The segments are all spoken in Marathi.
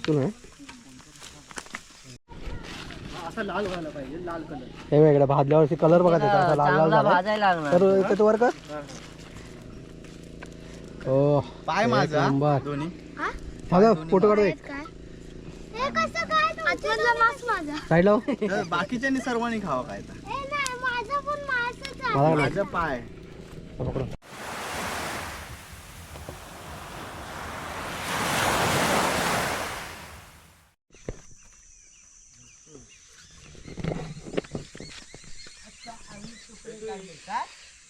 तिथून आहे असा लाल व्हायला पाहिजे, लाल कलर. हे वेगळं भाजल्यावरची कलर बघा त्याचा असा लाल लाल झाला. तर इथे तो वर कर. हो पाय माझा नंबर. दोन्ही. थांबा फोटो काढू एक साईड लाव. तर बाकीच्यांनी सर्वांनी खावा काय तर. मला माझं पाय. पकडू.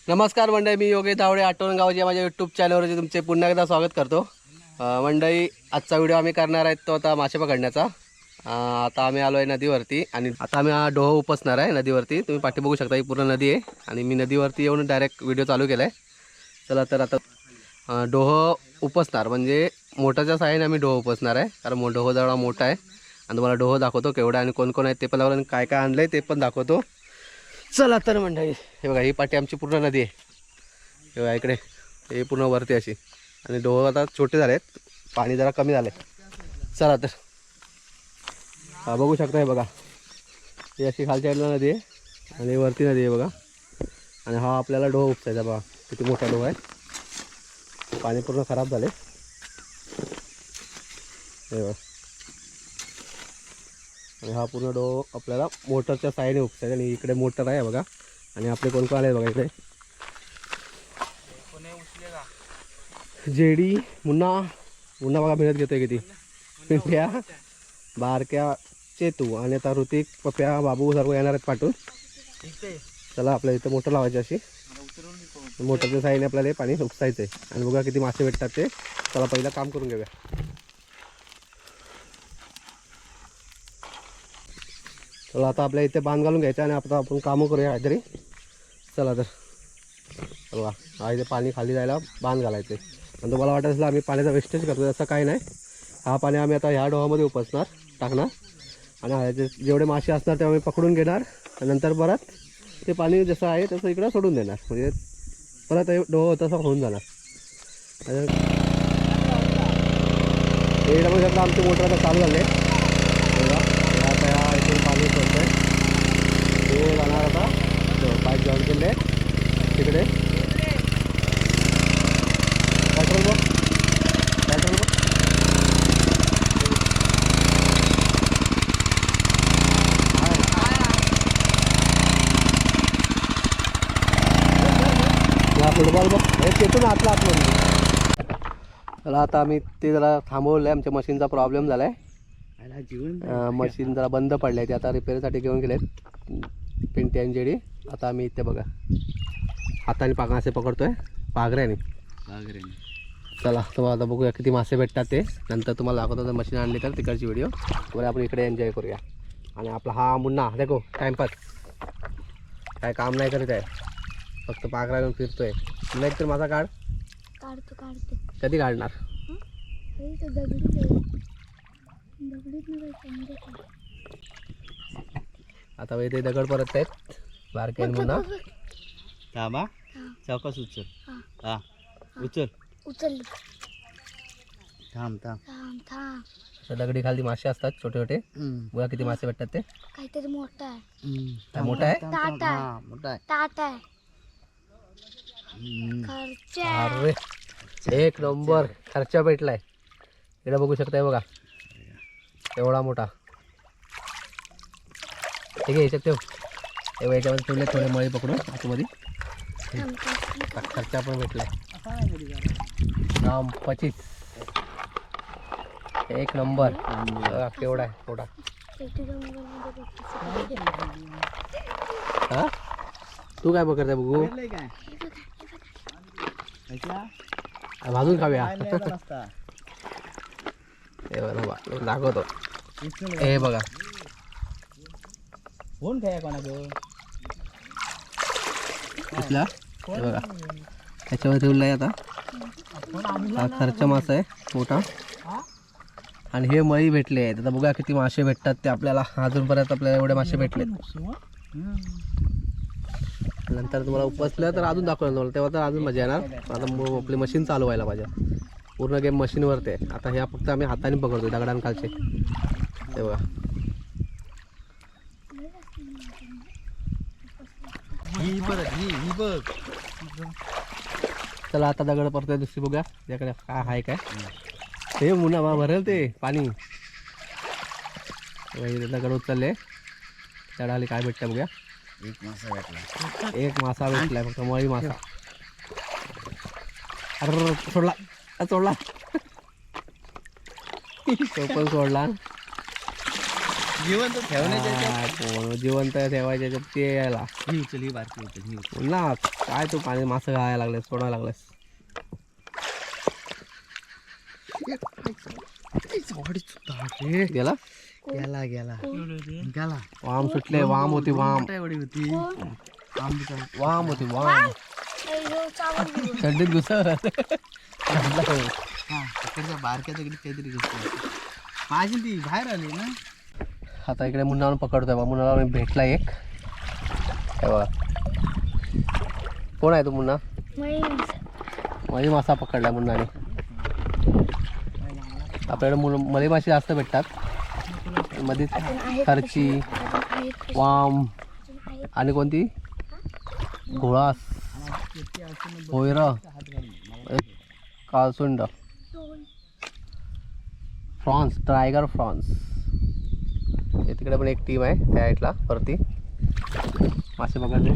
नमस्कार मंडळी, मी योगेश धावडे आटोणगावच्या माझ्या यूट्यूब चॅनलवरती तुमचे पुन्हा एकदा स्वागत करतो. मंडळी, आजचा व्हिडिओ आम्ही करणार आहेत तो आता मासे पकडण्याचा. आता आम्ही आलो आहे नदीवरती आणि आता आम्ही हा डोह उपसणार आहे नदीवरती. तुम्ही पाठी बघू शकता, ही पूर्ण नदी आहे आणि मी नदीवरती येऊन डायरेक्ट व्हिडिओ चालू केला आहे. चला तर आता डोह उपसणार म्हणजे मोठ्याच्या साहाय्याने आम्ही डोह उपसणार आहे, कारण डोह जरा मोठा आहे आणि तुम्हाला डोह दाखवतो केवढा आणि कोण कोण आहेत ते पण दाखवतो आणि काय काय आणलं आहे ते पण दाखवतो. चला तर मंडळी, हे बघा ही पाठी आमची पूर्ण नदी आहे. हे बघा इकडे हे पूर्ण वरती अशी आणि डोह आता छोटे झाले आहेत, पाणी जरा कमी झाले. चला तर हा बघू शकता, हे बघा ही अशी खालच्या साईडला नदी आहे आणि वरती नदी आहे बघा. आणि हा आपल्याला डोह उपसायचा बघा, किती मोठा डोह आहे. पाणी पूर्ण खराब झाले हे बघा. आणि हा पूर्ण डोह आपल्याला मोटरच्या साईडने उपसायचा आणि इकडे मोटर आहे बघा. आणि आपले कोण कोण आले बघा इकडे, जेडी मुन्ना बघा मेहनत घेतोय किती. पिंट्या, बारक्या, चेतू आणि आता ऋतिक, पप्या, बाबू सर्व येणार आहेत पाठवून. चला आपल्या इथं मोटर लावायची अशी, मोटरच्या साईडने आपल्याला हे पाणी उपसायचं आहे आणि बघा किती मासे भेटतात ते. चला पहिलं काम करून घेऊया. चला आता आपल्या इथे बांध घालून घ्यायचं आणि आता आपण कामं करूया काहीतरी. चला तर बघा हा इथे पाणी खाली जायला बांध घालायचे. आणि तुम्हाला वाटत असेल आम्ही पाण्याचा वेस्टेज करतो, असं काही नाही. हा पाणी आम्ही आता ह्या डोहामध्ये उपसणार टाकणार आणि ह्याचे जेवढे मासे असणार ते आम्ही पकडून घेणार आणि नंतर परत ते पाणी जसं आहे तसं इकडं सोडून देणार, म्हणजे परत डोह तसं होऊन जाणार. हे बघा आमचे मोटर आता चालू झाले आता ह्या इथून पाणी सोडतंय ते जाणार आता पाईप जॉईन केले तिकडे. पेट्रोल बघ, पेट्रोल बघ. फुटबॉल बघ, हे तिथून आतला आतमध्ये. चला आता आम्ही ते जरा थांबवलं आहे, आमच्या मशीनचा प्रॉब्लेम झाला आहे. मशीन जरा बंद पडली आहे, ते आता रिपेअरसाठी घेऊन गेलेत पिंटी आणि जेडी. आता आम्ही इथे बघा हाताने मासे पकडतोय पाघऱ्याने. चला तुम्हाला आता बघूया किती मासे भेटतात ते, नंतर तुम्हाला दाखवतो. जर मशीन आणली तर तिकडची व्हिडिओ वर आपण इकडे एन्जॉय करूया. आणि आपला हा मुन्ना देखो टाइमपास, काय काम नाही करत आहे, फक्त पाघरा घेऊन फिरतोय. नाही तर माझा काढतो कधी काढणार. आता इथे दगड परत आहेत बारके मुन्ना. थांबा चौकस उचल. हा उचल. थांब दगडी खाली मासे असतात छोटे छोटे. बघा किती मासे भेटतात ते. काहीतरी मोठा आहे. मोठा आहे, ताट आहे. अरे एक नंबर खर्चा भेटलाय. इकडे बघू शकताय बघा एवढा मोठा. ठीक आहे याच्यात ठेव. याच्यामध्ये ठेवले थोडे मळी पकडून आतमध्ये. खर्चा पण भेटलाय 25. एक नंबर. केवढा आहे थोडा. हा तू काय पकडताय बघू, भाजून खाऊया. हे बघा दाखवतो, हे बघा फोन काय कोणाचं इथला. हे बघा त्याच्यावर ठेवलं आहे. आता हा खर्च मासा आहे मोठा आणि हे मळी भेटले आहेत. आता बघा किती मासे भेटतात ते आपल्याला. अजूनपर्यंत आपल्याला एवढे मासे भेटलेत. नंतर तुम्हाला उपसलं तर अजून दाखवलं तुम्हाला, तेव्हा तर अजून मजा येणार. आता आपली मशीन चालू व्हायला पाहिजे. पूर्ण गेम मशीनवरती आहे. आता ह्या फक्त आम्ही हाताने पकडतो दगडांखालचे. हे बघा ही परत ही बघ. चला आता दगड परत दुसरी बघूया त्याकडे काय आहे काय. हे मुन्हा भरेल ते पाणी. दगड उचलले चढाली काय भेटतं बघूया. एक मासा भेटला. एक मासा भेटलाय फक्त मळी मासा. अरे सोडला सोडला तो पण सोडला. जिवंत ठेवण्याच्या जिवंत ठेवायच्या ते यायला ही उचल, ही बारकी उचल, ही उचल. ना काय तू पाणी मासा घालायला लागलेस सोडायला लागलेस. गेला गेला गेला गेला. वाम सुटले. वाम होती वाम. एवढी होती. वाम होती वाम. थंडीत घुसत हा तिकडच्या बारक्या तिकडे काहीतरी घेतली माझी ती बाहेर आली ना. आता इकडे मुन्नावर पकडतोय बा. मुन्नाला मी भेटला एक. हे बघा कोण आहे तो मुन्ना. मळी मासा पकडला मुन्नाने. आपल्याकडे मळी मासे जास्त भेटतात. मध्ये खर्ची वाम आणि कोणती घोळास होयर काळसुंड फ्रॉन्स टायगर फ्रॉन्स. हे तिकडे पण एक टीम आहे त्या साईडला वरती मासे पकडले.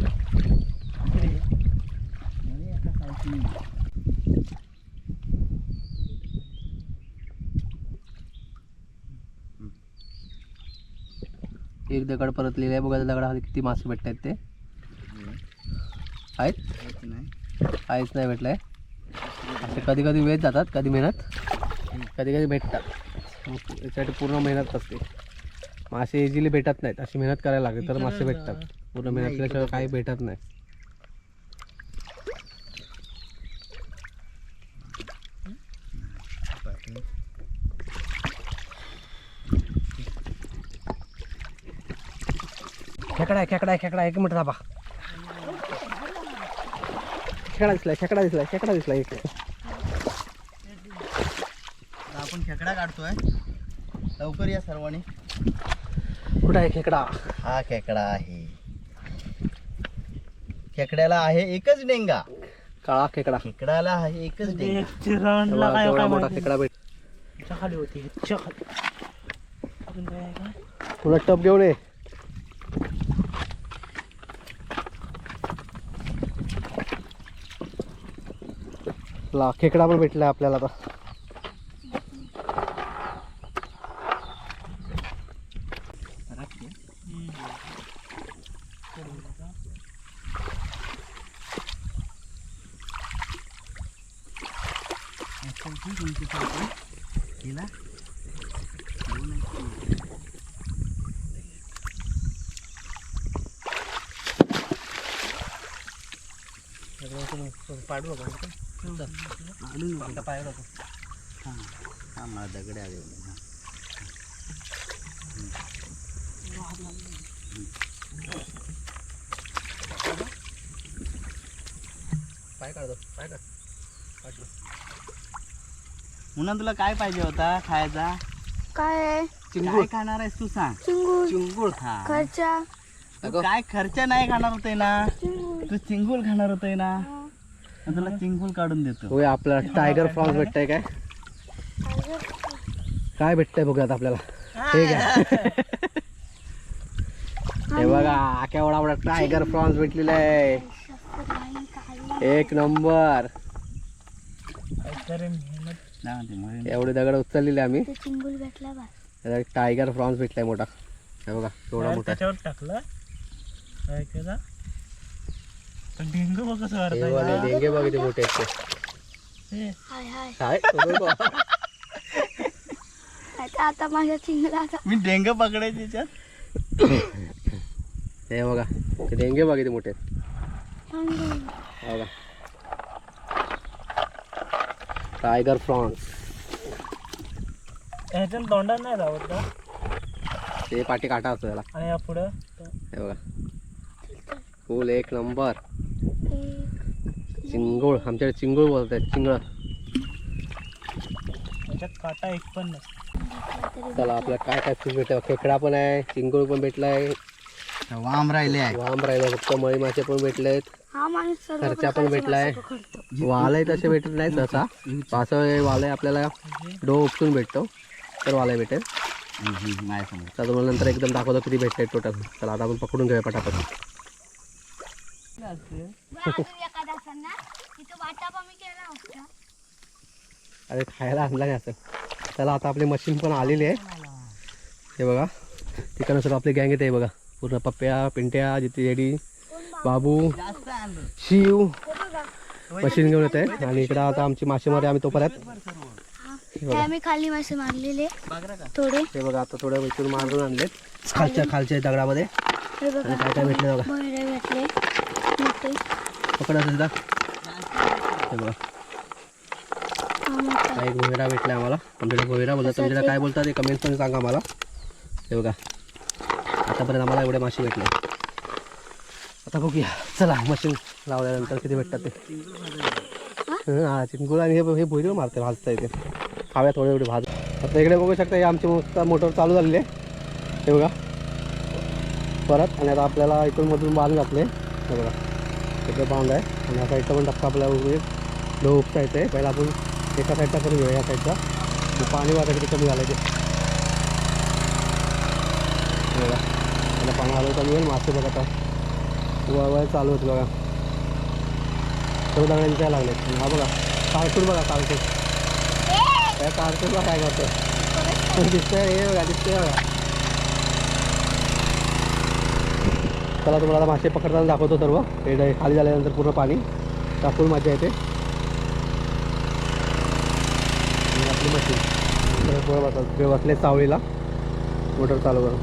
एक दगड परत लिहिलं आहे बघा. दगडाखाली किती मासे भेटत आहेत ते आहेत. काहीच नाही भेटलंय. असे कधी कधी वेळ जातात, कधी मेहनत, कधी कधी भेटतात. याच्यासाठी पूर्ण मेहनत असते. मासे इझिली भेटत नाहीत. अशी मेहनत करायला लागते तर मासे भेटतात. पूर्ण मेहनत केल्याशिवाय काही भेटत नाही. खेकडा आहे खेकडा आहे खेकडा. एक मिनिट थांबा. खेकडा दिसलाय खेकडा दिसलाय खेकडा दिसलाय. एक आपण खेकडा काढतोय. लवकर या सर्वांनी. कुठं आहे खेकडा. हा खेकडा आहे. खेकड्याला आहे एकच डेंगा. काळा खेकडा. खेकड्याला आहे एकच डेंगा. एवढा मोठा खेकडा भेट. तुला टप घेऊन ये. खेकडा पण भेटला आपल्याला आता. पाडू पाय मला दगडे आले. पाय काढतो पाय काढ. म्हणून तुला काय पाहिजे होता खायचा. काय काय खाणार आहेस तू सांग. चिंगूळ चिंगूळ खा. खर्चा तू काय खर्च नाही खाणार होते ना. चिंगूळ तू चिंगूळ खाणार होते ना. मग तुला चिंगूळ काढून देतो. होय आपल्याला टायगर फ्रॉन्स भेटतंय काय. काय भेटतंय बघूयात आपल्याला. ठीक आहे. हे बघा केवढा एवढा टायगर फ्रॉन्स भेटलेला आहे. एक नंबर. एवढे दगड उचललेले आम्ही. चिंगूळ भेटला बा. त्याला एक टायगर फ्रॉन्स भेटलाय मोठा. हे बघा केवढा मोठा. टाकलं हे वाले डेंगे बघ किती मोठे आहेत ते. हाय हाय काय आता माझ्या चिंगळाचा मी डेंग पकडायचे त्याच्यात. हे बघा ते डेंगे बघ किती मोठे आहेत. हे बघा टायगर फ्रॉन्स. ह्याच्यात तोंडात नाही राहत का. ते पाठी काटा असतो त्याला. आणि या पुढं हे बघा फुल एक नंबर. चिंगूळ आमच्याकडे चिंगूळ बोलतात. चिंगळ त्याच्यात काटा एक पण नसतो. चला आपल्या काय काय फिश भेटलं, खेकडा पण आहे, चिंगूळ पण भेटलाय, वाम राहिले आहे. वाम राहिला फक्त, मळी मासे पण भेटलेत, हा माणूस सर्व खर्चा पण भेटलाय. पकडतो. वालय तसे भेटत नाही सहसा, असं वालय आपल्याला डो उपसून भेटतो तर वालय भेटेल. नाही समज. तर तुम्हाला नंतर एकदम दाखवतो किती भेटले टोटल. चला आता आपण पकडून घेऊया पटापट. अरे खायला आणला नाही असं. चला आता आपली मशीन पण आलेली आहे, हे बघा तिकडनं सुद्धा आपली गँग येते बघा, पूर्ण पप्प्या पिंट्या जिथे जेडी बाबू शिव मशीन घेऊन येते. आणि इकडं आता आमची मासेमारी आम्ही तोपर्यंत आम्ही खाली मासे मारलेले थोडे. हे बघा आता थोड्या वेळून मारून आणलेत खालच्या दगडामध्ये. हे बघा आणि काय काय भेटले बघा, बहिरे भेटले मोठे. पकडा सुद्धा. हे बघा हा मोठा. हा एक भोयरा भेटला आम्हाला. आमच्याकडे भोयरा बोलतात, तुमच्याकडे काय बोलतात ते कमेंट्समध्ये सांगा आम्हाला. हे बघा आतापर्यंत आम्हाला एवढे मासे भेटले. आता बघूया चला मशीन लावल्यानंतर किती भेटतात ते. हा चिंगूळ आणि हे भोयरे मारते, भाजता येते खाव्या थोडे एवढे भाज. आता इकडे बघू शकता, हे आमची मोटर चालू झालेली आहे. हे बघा परत. आणि आता आपल्याला इथून मधून बांध घातले. हे बघा इकडे बांध आहे आणि या साईडचा पण टप्पा आपल्याला लो उपसायचं आहे. पहिला आपण एका साईडचा करून घेऊया, या साईडचा. पाणी वाटा किती कमी झालं ते बघा. त्याला पाणी आलं कमी होईल. मासे बघा आता वळ चालू होते बघा, सर्व दगडांच्या लागले. हा बघा कारकूड बघा, कारकूड काय कारकूड बघा काय करतो दिसतंय. हे बघा दिसतंय बघा. चला तुम्हाला आता मासे पकडताना दाखवतो सर्व. हे खाली झाल्यानंतर पूर्ण पाणी टाकून मजा येते. आणि आपली मशीन बसले सावळीला, मोटर चालू करून.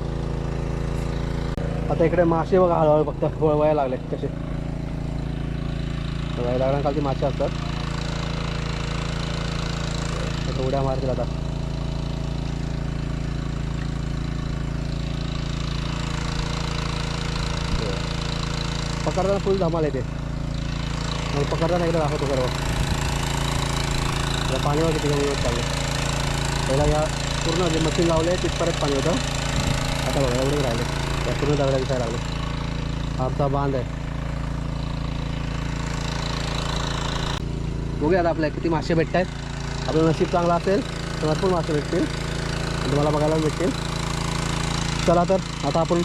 आता इकडे मासे बघा हळूहळू फक्त वळवायला लागले कसे. दगडांखालती मासे असतात, उड्या मारतील आता. पकडताना फुल धमाल येते. मग पकडताना एकदा दाखवतो सर्व. पाणीवर किती कमी होत चाललं. पहिला या पूर्ण जे मशीन लावले तिथपर्यंत पाणी होतं. आता बघा एवढंच राहिले, त्या पूर्ण दगडा दिसायला लागले. आमचा बांध आहे. बघूया आता आपल्याला किती मासे भेटत आहेत. आपलं नशीब चांगलं असेल तर भरपूर मासे भेटतील, तुम्हाला बघायला भेटतील. चला तर आता आपण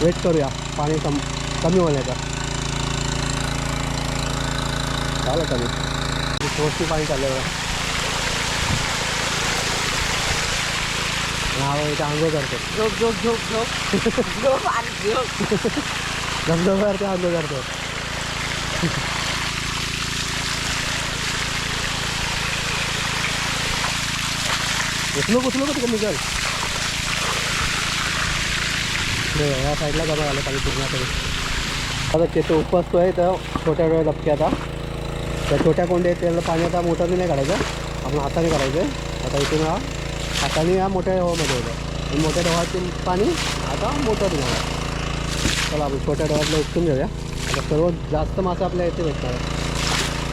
वेट करूया पाणी कमी होण्याचा. झालं कमी, थोडशी पाणी चाललं बघा. नाव इथे आंघोळ करतो, झोप झोप झोप झोप झोप आणि झोप. धबधब्यावरती आंघोळ करतो. उचलू का तिकडे निघाल. या साईडला जमा झालं पाणी पूर्ण करून. आता त्याचं उपसतो आहे तर छोट्या डबके. आता त्या छोट्या कोंडे त्याला पाणी आता मोटरने नाही काढायचं, आपण हाताने काढायचं. आता इथून हाताने या मोठ्या डोहामध्ये होतं, आणि मोठ्या डोहाचे पाणी आता मोटरने घाला. चला आपण छोट्या डोहातलं उपसून घेऊया. आता सर्वात जास्त मासे आपल्या इथे भेटणार आहे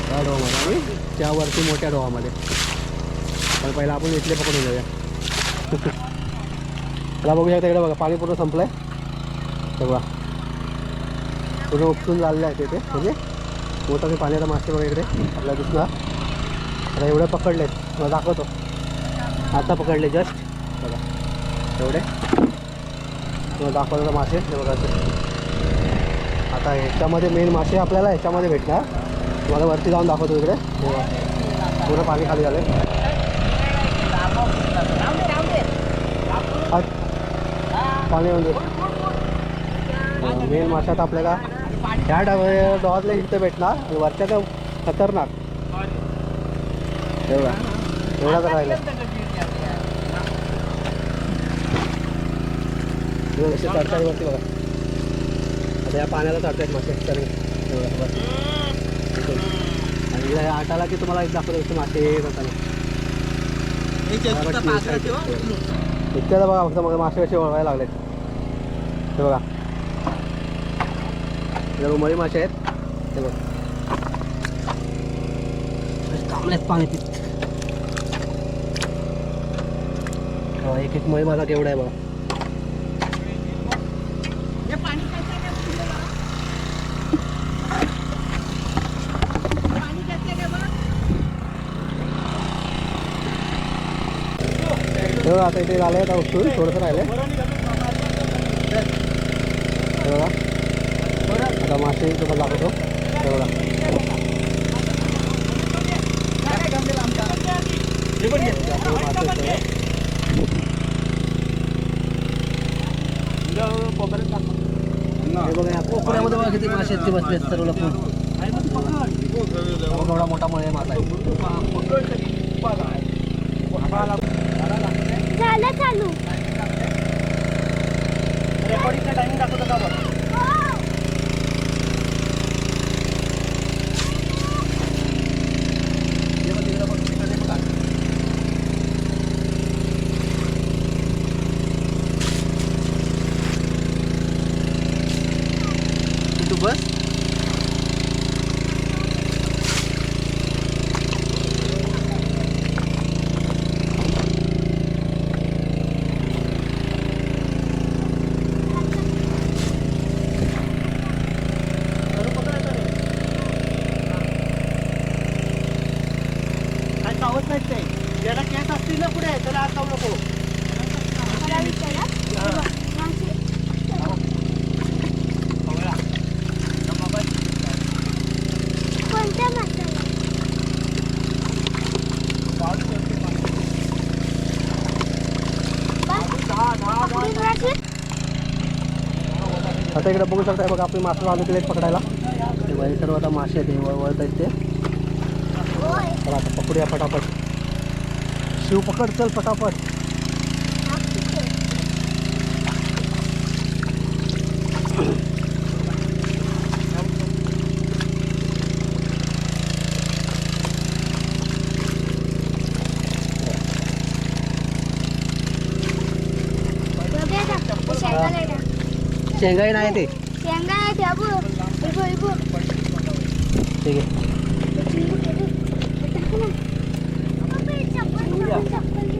त्या डोहामध्ये आणि त्यावरती मोठ्या डोहामध्ये. पण पहिला आपण इथले पकडून घेऊया. त्याला बघू शकता इकडे बघा पाणी पूर्ण संपलं आहे. बघा पूर्ण उपसून झालेलं आहे तिथे, म्हणजे मोठं पाण्याचा मासे बघा इकडे आपल्याला दिसणार. आता एवढे पकडले मला दाखवतो. आता पकडले जस्ट बघा एवढे तुम्हाला दाखवतो मासे. हे बघा आता ह्याच्यामध्ये मेन मासे आपल्याला ह्याच्यामध्ये भेटणार. तुम्हाला वरती जाऊन दाखवतो इकडे. पूर्ण पाणी खाली झालं. पाणी म्हणजे मेन माशात आपल्याला ह्या डोहातल्या इथे भेटणार. आणि वरच्या तर खतरनाक एवढा तर राहिलं. चढतावरती बघा आता या पाण्याला चढतायत मासे. आणि या आटाला की तुम्हाला एक दाखवतो मासे करताना. इतक्याला बघा फक्त मग मासे कसे वळवायला लागलेत. ते बघा रुमळी मासे आहेत ते बघ, थांबलेत पाणी पित. एक एक मळी माझा केवढा आहे बघा. आता इथे झालंय आता उचलून थोडंसं राहिलंय. आता मासे तुम्हाला दाखवतो. कोकऱ्यामध्ये बघा किती मासे आहेत ते बसले सर्व लपून. एवढा मोठा मळे मासा आहे. झालं चालू. रेकॉर्डिंगचा टाइमिंग दाखवतो का बघ. तू बस. काय चावत नाहीत ते. ज्याला केस असतील ना पुढे त्याला आज चावू नको. मला विचारा. मासे. कोणत्या माशाला? आपली मासे? आता इकडे बघू शकताय बघा आपली मासे आले प्लेट पकडायला. ते बाई सर्व आता मासे आहेत वळवळत आहेत ते. होय. चला आता पकडूया फटाफट. शिव पकड चल फटाफट. बघूया का? ते शेंगा लाटा. शेंगाई नाही ते. शेंगा आहे त्या बघ. इबो इबो. ठीक आहे.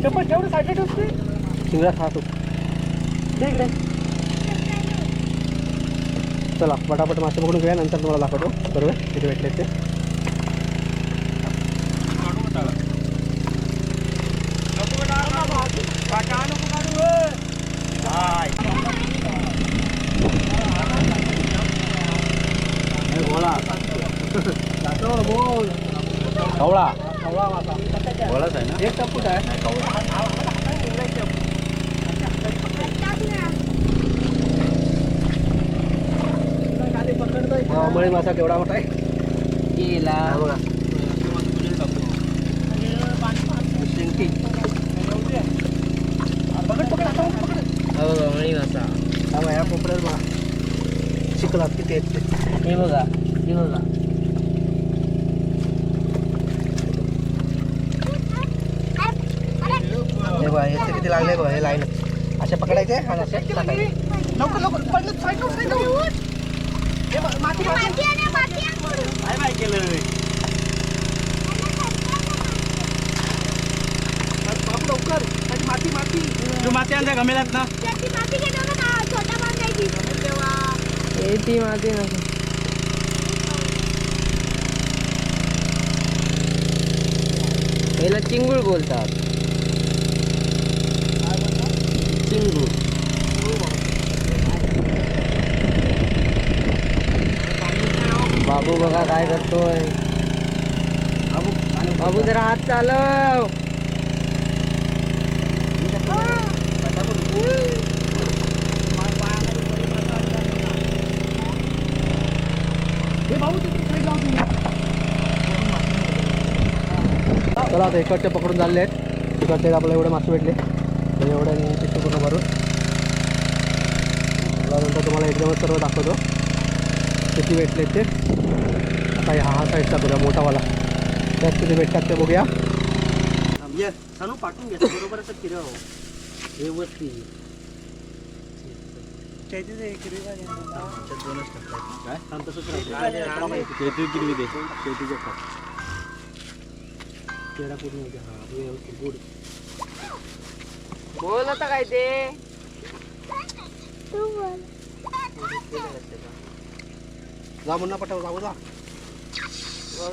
चप्पल ठेवून साईडला ठेवते. शिंगडा खा तू. इकडे चला फटाफट मासे पकडून घेऊया नंतर तुम्हाला दाखवतो बरोबर किती भेटले ते. कवळा कवळाच आहे ना. एक टप्पूट आहे. मळी मासा केवढा मोठा आहे. केला बघा शिंकी. मळी मासा. हा बघा या कोपऱ्यात बघा चिखलात किती आहेत ते. हे बघा हे बघा. हे बघा याचे किती लागले बघा. हे लाईन असे पकडायचे आणि असे टाकायचे. लवकर लवकर पडलं साईड. माती काय माहिती केलं बाबू लवकर. माती माती तू माती आणल्या गमेलात ना. ती माती ना. याला चिंगूळ बोलतात. चिंगूळ. बाबू बघा काय करतोय. बाबू जरा हात चालव. चला आता इकडचे पकडून झाले आहेत. तिकडचे आपल्याला एवढे मासे भेटले म्हणजे एवढ्या पिशवी पूर्ण भरून. नंतर तुम्हाला एकदमच सर्व दाखवतो किती भेटले ते. आता हा साईडचा बघा मोठावाला त्यात किती भेटतात ते बघूया. सांगू पाठवून घ्या बरोबर असं फिरव व्यवस्थित. चेहरा पूर्ण होते. हा व्यवस्थित गुड. बोल आता काय ते तू बोल. जा मुन्ना पटाव जाऊ जा.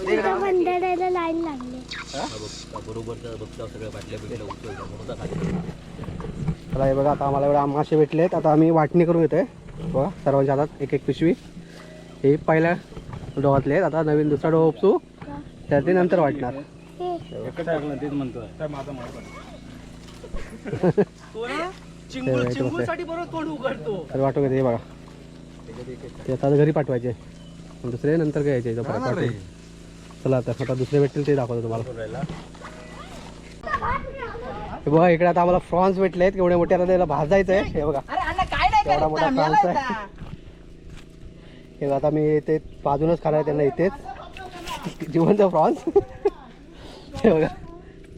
तुझ्या बंधाऱ्याला लाईन लागली. चला हे बघा आता आम्हाला एवढे मासे भेटले आहेत. आता आम्ही वाटणी करून येतोय बघा सर्वांच्या हातात एक एक पिशवी. हे पहिल्या डोहातले आहेत. आता नवीन दुसरा डोहा उपसू तर ते नंतर वाटणार. चिंगूसाठी बरोबर तोंड उघडतो. तर वाटून घेते हे बघा. ते आता घरी पाठवायचे दुसरे नंतर घ्यायचे. चला आता दुसरे भेटतील ते दाखवतो तुम्हाला. हे बघा इकडे आता आम्हाला फ्रॉन्स भेटले आहेत. एवढे मोठे आता त्याला भाजायचं आहे. हे बघा एवढा मोठा फ्रॉन्स आहे. हे बघा आता मी ते बाजूनच खाणार त्यांना इथेच जिवंत फ्रॉन्स. हे बघा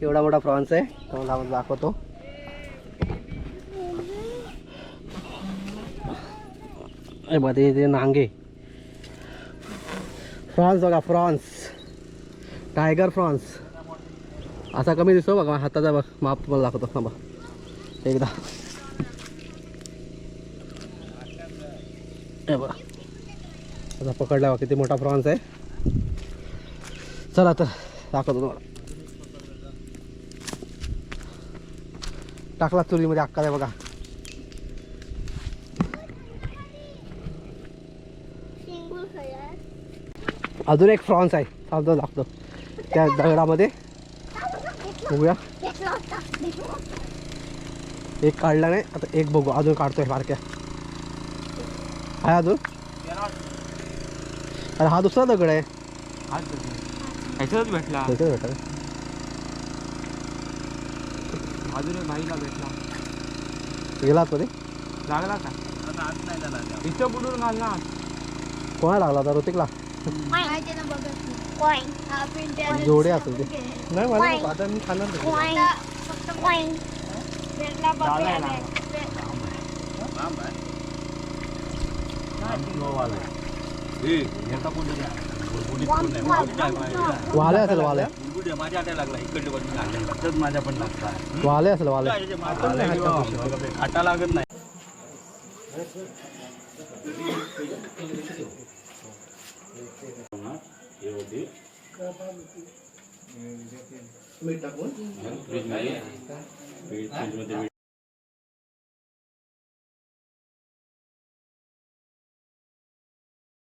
एवढा मोठा फ्रॉन्स आहे. तुम्हाला दाखवतो. हे बघा ते नांगे फ्रॉन्स बघा. फ्रॉन्स टायगर फ्रॉन्स असा कमी दिसतो बघा. हाताचा बघ माप तुम्हाला दाखवतो थांबा एकदा. हे बघा आता पकडला बघा किती मोठा फ्रॉन्स आहे. चला तर दाखवतो तुम्हाला. टाकला चुलीमध्ये अक्का आहे बघा. अजून एक फ्रॉन्स आहे सांगतो दाखवतो त्या दगडामध्ये. बघूया एक काढला नाही. आता एक बघू अजून काढतोय बारक्या. आहे अजून. अरे हा दुसरा दगड आहे. भेटला भेटला अजून भाईला भेटला. गेला मध्ये लागला का इथं बुडून घालणार. कोणाला लागला होता ऋतिकला. जोडे असेल ते. नाही मला आता मी खाणार वाले असेल. वाले माझ्या पण लागतात. वाले असेल. वाले आटा लागत नाही. मीठ टाकून